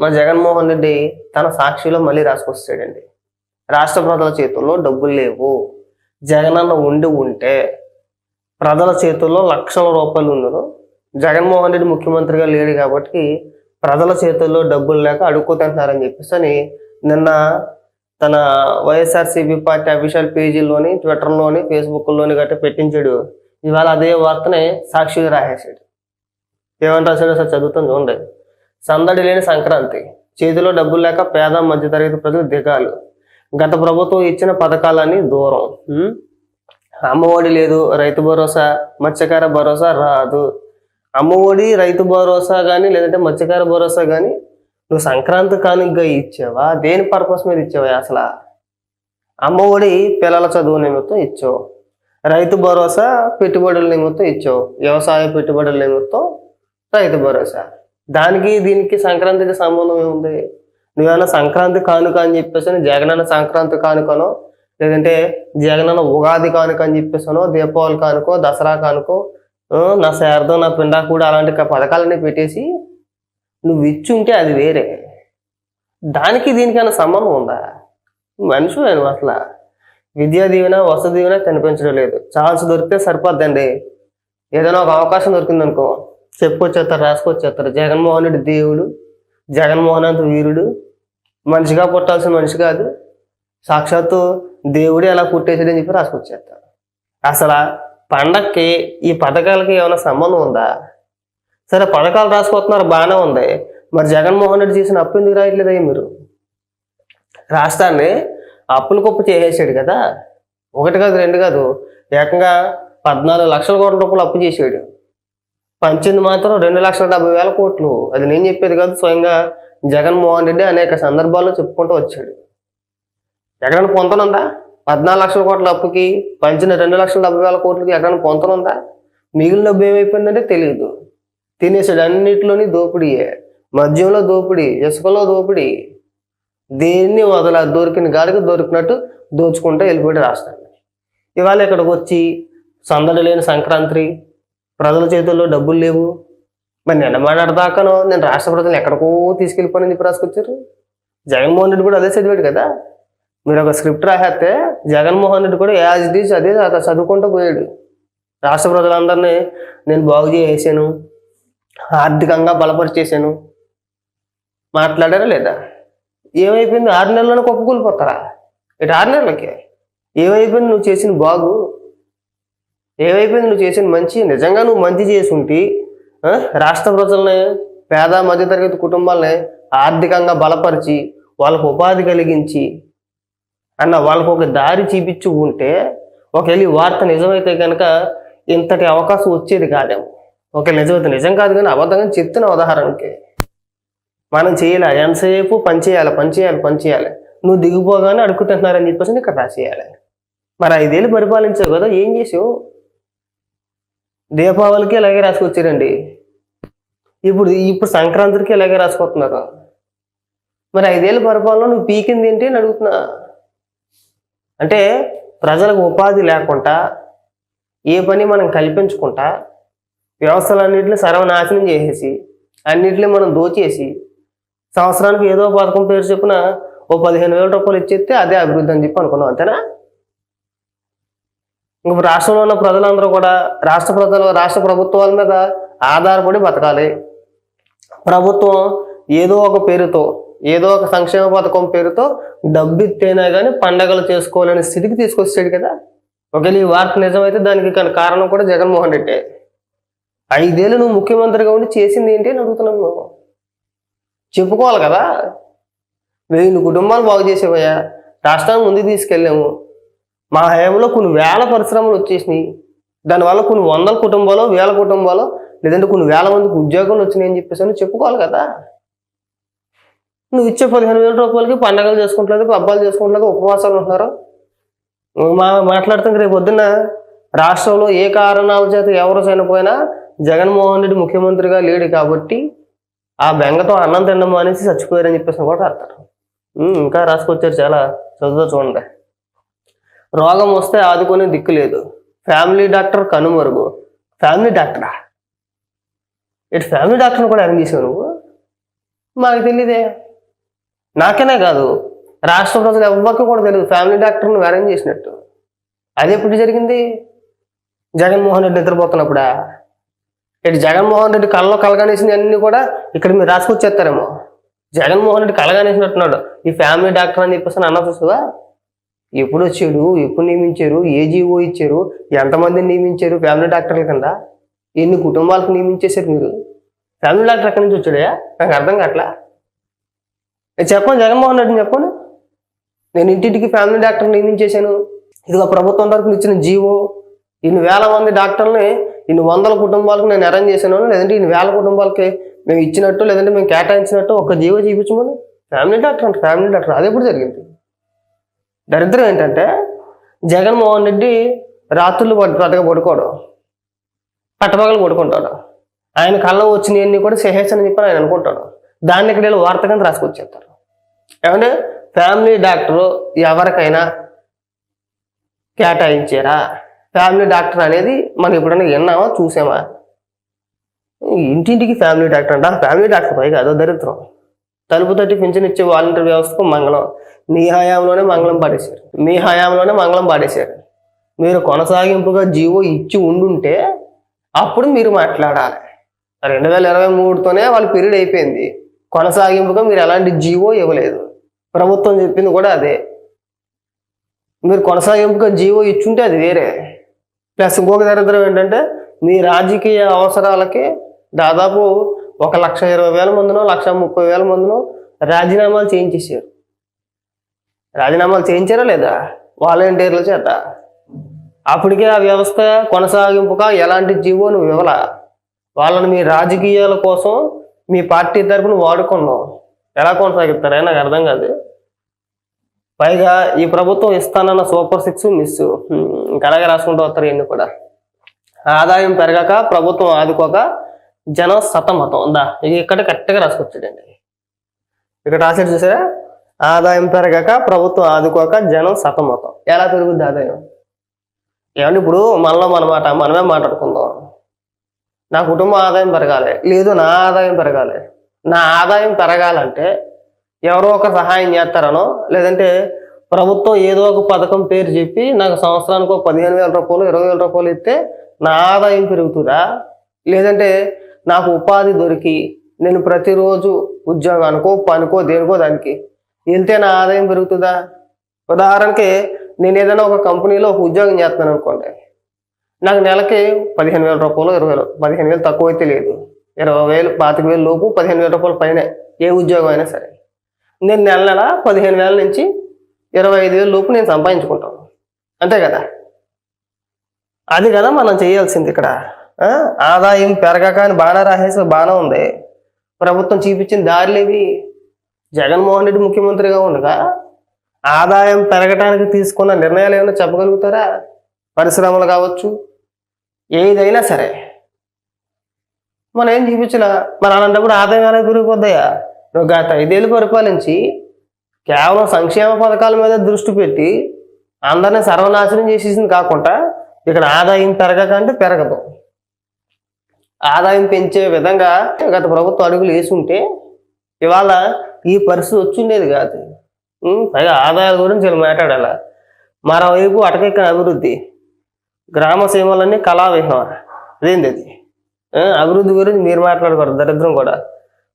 మా జగన్మోహన్ రెడ్డి తన సాక్షిలో మళ్ళీ రాసుకొస్తాడండి. రాష్ట్ర ప్రజల చేతుల్లో డబ్బులు లేవు, జగనన్న ఉంటే ప్రజల చేతుల్లో లక్షల రూపాయలు ఉండును. జగన్మోహన్ రెడ్డి ముఖ్యమంత్రిగా లేడు కాబట్టి ప్రజల చేతుల్లో డబ్బులు లేక అడుక్కుంటున్నారని చెప్పేసి అని నిన్న తన వైఎస్ఆర్సీపీ పార్టీ అఫీషియల్ పేజీల్లోని, ట్విట్టర్లోని, ఫేస్బుక్లోని గట్రా పెట్టించాడు. ఇవాళ అదే వార్తని సాక్షిగా రాసేసాడు. ఏమంటే రాశాడు సార్ చదువుతాను చూడండి. సందడి లేని సంక్రాంతి, చేతిలో డబ్బులు లేక పేద మధ్యతరగతి ప్రజలు దిగాలు, గత ప్రభుత్వం ఇచ్చిన పథకాలన్నీ దూరం, అమ్మఒడి లేదు, రైతు భరోసా, మత్స్యకార భరోసా రాదు. అమ్మఒడి, రైతు భరోసా కానీ లేదంటే మత్స్యకార భరోసా కానీ నువ్వు సంక్రాంతి కానుకగా ఇచ్చావా? దేని పర్పస్ మీద ఇచ్చావా? అసలు అమ్మఒడి పిల్లల చదువు నిమిత్తం ఇచ్చావు, రైతు భరోసా పెట్టుబడుల నిమిత్తం ఇచ్చావు, వ్యవసాయ పెట్టుబడుల నిమిత్తం రైతు భరోసా. దానికి దీనికి సంక్రాంతికి సంబంధం ఏముంది? నువ్వేమన్నా సంక్రాంతి కానుక అని చెప్పేసి జగనన్న సంక్రాంతి కానుకనో లేదంటే జగనన్న ఉగాది కానుక అని చెప్పేసానో, దీపావళి కానుకో, దసరా కానుకో, నా శారదం, నా పిండా కూడా అలాంటి పథకాలన్నీ పెట్టేసి నువ్వు ఇచ్చుంటే అది వేరే. దానికి దీనికైనా సంబంధం ఉందా? మనిషి నేను అసలు విద్యా దీవెన, వసతి దీవెన కనిపించడం లేదు. ఛాన్స్ దొరికితే సరిపోద్దండి. ఏదైనా ఒక అవకాశం దొరికిందనుకో చెప్పుకొచ్చేస్తారు, రాసుకొచ్చేస్తారు. జగన్మోహన్ రెడ్డి దేవుడు, జగన్మోహన్ అంత వీరుడు, మనిషిగా పుట్టాల్సిన మనిషి కాదు, సాక్షాత్తు దేవుడే ఎలా పుట్టేసాడని చెప్పి రాసుకొచ్చేస్తారు. అసలు పండక్కి ఈ పథకాలకి ఏమైనా సంబంధం ఉందా? సరే పథకాలు రాసుకొస్తున్నారు, బాగానే ఉంది. మరి జగన్మోహన్ రెడ్డి చేసిన అప్పు ఎందుకు రాయట్లేదా? మీరు రాష్ట్రాన్ని అప్పుల కుప్ప చేసేసాడు కదా. ఒకటి కాదు, రెండు కాదు, ఏకంగా 14 లక్షల కోట్ల రూపాయలు అప్పు చేసాడు. పంచింది మాత్రం 2,70,000 కోట్లు. అది నేను చెప్పేది కాదు, స్వయంగా జగన్మోహన్ రెడ్డి అనేక సందర్భాల్లో చెప్పుకుంటూ వచ్చాడు. ఎక్కడైనా పొంతనుందా? 14 లక్షల కోట్ల అప్పుకి పంచిన 2,70,000 కోట్లకి ఎక్కడైనా పొంతనుందా? మిగిలిన డబ్బు ఏమైపోయిందంటే తెలియదు. తినేసాడు. అన్నిటిలోని దోపిడీయే, మద్యంలో దోపిడీ, ఇసుకలో దోపిడీ, దేన్ని వదల దొరికిన గాడికి దొరికినట్టు దోచుకుంటూ వెళ్ళిపోయాడు రాష్ట్రాన్ని. ఇవాళ ఇక్కడికి వచ్చి సందడి లేని సంక్రాంతి, ప్రజల చేతుల్లో డబ్బులు లేవు. మరి నిన్న మాట్లాడదాకానో నేను రాష్ట్ర ప్రజలను ఎక్కడికో తీసుకెళ్ళిపోయిన చెప్పి రాసుకొచ్చారు. జగన్మోహన్ రెడ్డి కూడా అదే చదివాడు కదా. మీరు ఒక స్క్రిప్ట్ రాసేస్తే జగన్మోహన్ రెడ్డి కూడా యాజ్ ఇట్ ఈజ్ అదే చదువుకుంటూ పోయాడు. రాష్ట్ర ప్రజలందరినీ నేను బాగు చేసేసాను, ఆర్థికంగా బలపరిచేసాను మాట్లాడారా లేదా? ఏమైపోయింది? 6 నెలల్లోనే కుప్పకూలిపోతారా? ఇటు 6 నెలలకి ఏమైపోయింది? నువ్వు చేసిన బాగు ఏమైపోయింది? నువ్వు చేసిన మంచి. నిజంగా నువ్వు మంచి చేసి ఉంటే రాష్ట్ర ప్రజల్ని, పేద మధ్యతరగతి కుటుంబాలని ఆర్థికంగా బలపరిచి వాళ్ళకు ఉపాధి కలిగించి వాళ్ళకు ఒక దారి చూపించి ఉంటే ఒకవేళ ఈ వార్త నిజమైతే కనుక ఇంతటి అవకాశం వచ్చేది కాదేమో. ఒకవేళ నిజమైతే, నిజం కాదు కానీ అబద్ధంగా చెప్తున్న ఉదాహరణకి మనం చేయాలి. ఎంతసేపు పని చేయాలి. నువ్వు దిగిపోగానే అడుగుతుంటున్నారని చెప్పేసి ఇక్కడ రాసేయాలి. మరి 5 ఏళ్ళు పరిపాలించావు కదా, ఏం చేసావు? దీపావళికి ఇలాగే రాసుకొచ్చారండి, ఇప్పుడు సంక్రాంతికి ఇలాగే రాసుకొస్తున్నారు. మరి 5 ఏళ్ళ పరిపాలన నువ్వు పీకింది ఏంటి అని అడుగుతున్నా. అంటే ప్రజలకు ఉపాధి లేకుండా, ఏ పని మనం కల్పించుకుంటా, వ్యవస్థలన్నింటినీ సర్వనాశనం చేసేసి, అన్నింటినీ మనం దోచేసి, సంవత్సరానికి ఏదో పథకం పేరు చెప్పిన ఓ 15,000 రూపాయలు ఇచ్చేస్తే అదే అభివృద్ధి అని చెప్పి అనుకున్నాం, అంతేనా? ఇంక రాష్ట్రంలో ఉన్న ప్రజలందరూ కూడా రాష్ట్ర ప్రభుత్వాల మీద ఆధారపడి బతకాలి. ప్రభుత్వం ఏదో ఒక పేరుతో, ఏదో ఒక సంక్షేమ పథకం పేరుతో డబ్బు ఇస్తేనే కానీ పండగలు చేసుకోవాలనే స్థితికి తీసుకొచ్చాడు కదా. ఒకవేళ ఈ వార్త నిజమైతే దానికి కారణం కూడా జగన్మోహన్ రెడ్డి. 5 ఏళ్ళు నువ్వు ముఖ్యమంత్రిగా ఉండి చేసింది ఏంటి అని అడుగుతున్నాం. నువ్వు చెప్పుకోవాలి కదా. 1000 కుటుంబాలు బాగు చేసేవయ్యా, రాష్ట్రాన్ని ముందుకు తీసుకెళ్ళాము, మా హయాంలో కొన్ని వేల పరిశ్రమలు వచ్చేసినాయి, దానివల్ల కొన్ని 100 కుటుంబాలు, 1000 కుటుంబాలు, లేదంటే కొన్ని 1000 మందికి ఉద్యోగాలు వచ్చినాయి అని చెప్పేసి అని చెప్పుకోవాలి కదా. నువ్వు ఇచ్చే 15,000 రూపాయలకి పండగలు చేసుకుంటలేదు, పబ్బాలు చేసుకుంటలేదు, ఉపవాసాలు ఉంటున్నారు. మాట్లాడుతాం రేపు పొద్దున్న రాష్ట్రంలో ఏ కారణాల చేత ఎవరు చనిపోయినా జగన్మోహన్ రెడ్డి ముఖ్యమంత్రిగా లేడు కాబట్టి ఆ బెంగతో అన్నం తినడం అనేసి చచ్చిపోయారని చెప్పేసి కూడా రాస్తారు. ఇంకా రాసుకొచ్చారు చాలా, చదువుతో చూడండి. రోగం వస్తే ఆదుకునే దిక్కు లేదు, ఫ్యామిలీ డాక్టర్ కనుమరుగు. ఫ్యామిలీ డాక్టరా? ఇటు ఫ్యామిలీ డాక్టర్ని కూడా అరేంజ్ చేసావు నువ్వు. మాకు తెలియదే. నాకేనే కాదు, రాష్ట్ర ప్రజలు ఎవ్వరికి కూడా తెలియదు ఫ్యామిలీ డాక్టర్ని అరేంజ్ చేసినట్టు. అది ఎప్పుడు జరిగింది? జగన్మోహన్ రెడ్డి నిద్రపోతున్నప్పుడా? ఇటు జగన్మోహన్ రెడ్డి కళ్ళలో కలగానేసింది అన్ని కూడా ఇక్కడ మీరు రాసుకొచ్చేస్తారేమో. జగన్మోహన్ రెడ్డి కలగానేసినట్టున్నాడు ఈ ఫ్యామిలీ డాక్టర్ అని చెప్పేసి అన్న చూసావా? ఎప్పుడు వచ్చాడు, ఎప్పుడు నియమించారు, ఏ జీవో ఇచ్చారు, ఎంతమందిని నియమించారు ఫ్యామిలీ డాక్టర్ల కింద, ఎన్ని కుటుంబాలకు నియమించేశారు మీరు? ఫ్యామిలీ డాక్టర్ ఎక్కడి నుంచి వచ్చాడా? నాకు అర్థం కావట్లా. చెప్పండి, జగన్మోహన్ రెడ్డిని చెప్పండి, నేను ఇంటింటికి ఫ్యామిలీ డాక్టర్ నియమించేశాను, ఇదిగో ప్రభుత్వం తరఫున ఇచ్చిన జీవో, ఇన్ని వేల మంది డాక్టర్లని ఇన్ని వందల కుటుంబాలకు నేను అరేంజ్ చేశాను, లేదంటే ఇన్ని వేల కుటుంబాలకి మేము ఇచ్చినట్టు లేదంటే మేము కేటాయించినట్టు ఒక జీవో చూపించమని. ఫ్యామిలీ డాక్టర్ అంటే ఫ్యామిలీ డాక్టర్ అది ఎప్పుడు జరిగింది? దరిద్రం ఏంటంటే జగన్మోహన్ రెడ్డి రాత్రులు పెద్దగా పడుకోవడం, పట్టపగలు పడుకుంటాడు, ఆయన కళ్ళ వచ్చినవన్నీ కూడా చేసేసని చెప్పి ఆయన అనుకుంటాడు. దాన్ని ఇక్కడ వీళ్ళు వార్త కింద రాసుకొచ్చేస్తారు. ఏమంటే ఫ్యామిలీ డాక్టరు ఎవరికైనా కేటాయించారా? ఫ్యామిలీ డాక్టర్ అనేది మనం ఎప్పుడైనా విన్నామా, చూసామా? ఇంటింటికి ఫ్యామిలీ డాక్టర్ అంటే ఫ్యామిలీ డాక్టర్ పైగా అదో దరిద్రం. తలుపు తట్టి పింఛన్ ఇచ్చే వాలంటీర్ వ్యవస్థకు మంగళం. మీ హయాంలోనే మంగళం పాడేశారు, మీ హయాంలోనే మంగళం పాడేశారు. మీరు కొనసాగింపుగా జీవో ఇచ్చి ఉండుంటే అప్పుడు మీరు మాట్లాడాలి. 2023తోనే వాళ్ళ పీరియడ్ అయిపోయింది. కొనసాగింపుగా మీరు ఎలాంటి జీవో ఇవ్వలేదు. ప్రభుత్వం చెప్పింది కూడా అదే. మీరు కొనసాగింపుగా జీవో ఇచ్చుంటే అది వేరే. ప్లస్ ఇంకొక దరిద్రం ఏంటంటే మీ రాజకీయ అవసరాలకి దాదాపు 1,20,000 మందినో 1,30,000 మందినో రాజీనామాలు చేయించేసారు. రాజీనామాలు చేయించారా లేదా? వాలంటీర్ల చేత. అప్పటికే ఆ వ్యవస్థ కొనసాగింపుగా ఎలాంటి జీవో నువ్వు ఇవ్వాల. వాళ్ళని మీ రాజకీయాల కోసం మీ పార్టీ తరఫున వాడుకున్నావు. ఎలా కొనసాగిస్తారా? నాకు అర్థం కాదు. పైగా ఈ ప్రభుత్వం ఇస్తానన్న సూపర్ 6 మిస్. ఇంకా అలాగే రాసుకుంటూ వస్తారు ఇవన్నీ కూడా. ఆదాయం పెరగక ప్రభుత్వం ఆదుకోక జనం సతమతం ఉందా? ఇక్కడ కరెక్ట్గా రాసుకొచ్చాడండి. ఇక్కడ రాసేది చూసారా? ఆదాయం పెరగక ప్రభుత్వం ఆదుకోక జనం సతమతం. ఎలా పెరుగుద్ది ఆదాయం? ఏమంటే ఇప్పుడు మనమే మాట్లాడుకుందాం. నా కుటుంబ ఆదాయం పెరగాలి, లేదు నా ఆదాయం పెరగాలి. నా ఆదాయం పెరగాలంటే ఎవరో ఒకరు సహాయం చేస్తారనో, లేదంటే ప్రభుత్వం ఏదో ఒక పథకం పేరు చెప్పి నాకు సంవత్సరానికి 15,000 రూపాయలు 20,000 రూపాయలు ఇస్తే నా ఆదాయం పెరుగుతుందా? లేదంటే నాకు ఉపాధి దొరికి నేను ప్రతిరోజు ఉద్యోగానికో పనికో దేనికో దానికి వెళ్తే నా ఆదాయం పెరుగుతుందా? ఉదాహరణకి నేను ఏదైనా ఒక కంపెనీలో ఒక ఉద్యోగం చేస్తున్నాను అనుకోండి, నాకు నెలకి 15,000 రూపాయలు 20,000, 15,000 తక్కువ అయితే లేదు, 20,000 25,000 లోపు 15,000 రూపాయల పైన ఏ ఉద్యోగం అయినా సరే నేను నెల 15,000 నుంచి 25,000 లోపు నేను సంపాదించుకుంటాను. అంతే కదా? అది కదా మనం చేయాల్సింది ఇక్కడ. ఆదాయం పెరగక అని బాగా రాసేసి బాగానే ఉంది. ప్రభుత్వం చూపించిన దారిలేవి. జగన్మోహన్ రెడ్డి ముఖ్యమంత్రిగా ఉండగా ఆదాయం పెరగడానికి తీసుకున్న నిర్ణయాలు ఏమైనా చెప్పగలుగుతారా? పరిశ్రమలు కావచ్చు, ఏదైనా సరే మనం ఏం చూపించలా. మరి అలాంటప్పుడు ఆదాయం ఎలా పెరిగిపోద్దాయా? నువ్వు గత 5 ఏళ్ళు పరిపాలించి కేవలం సంక్షేమ పథకాల మీద దృష్టి పెట్టి అందరినీ సర్వనాశనం చేసేసింది కాకుండా ఇక్కడ ఆదాయం పెరగక అంటే పెరగదు. ఆదాయం పెంచే విధంగా గత ప్రభుత్వం అడుగులు వేసుంటే ఇవాళ ఈ పరిస్థితి వచ్చిండేది కాదు. పైగా ఆదాయాల గురించి వీళ్ళు మాట్లాడాల. మరోవైపు అటకెక్కిన అభివృద్ధి, గ్రామ సీమలన్నీ కళావిహం. అదేంటి అది? అభివృద్ధి గురించి మీరు మాట్లాడకూడదు. దరిద్రం కూడా.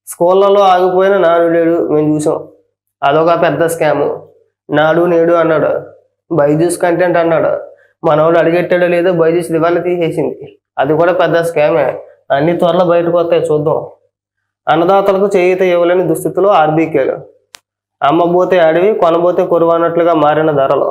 స్కూళ్ళలో ఆగిపోయిన నాడు నేడు మేము చూసాం, అదొక పెద్ద స్కాము. నాడు నేడు అన్నాడు, బైజూస్ కంటెంట్ అన్నాడు, మనవాడు అడిగెట్టాడో లేదో బైజూస్ దివాళా తీసేసింది, అది కూడా పెద్ద స్కామే. అన్ని త్వరలో బయటకు వస్తాయి, చూద్దాం. అన్నదాతలకు చేయూత ఇవ్వలేని దుస్థితిలో ఆర్బీకేలు, అమ్మబోతే అడవి కొనబోతే కొరువు అన్నట్లుగా మారిన ధరలు.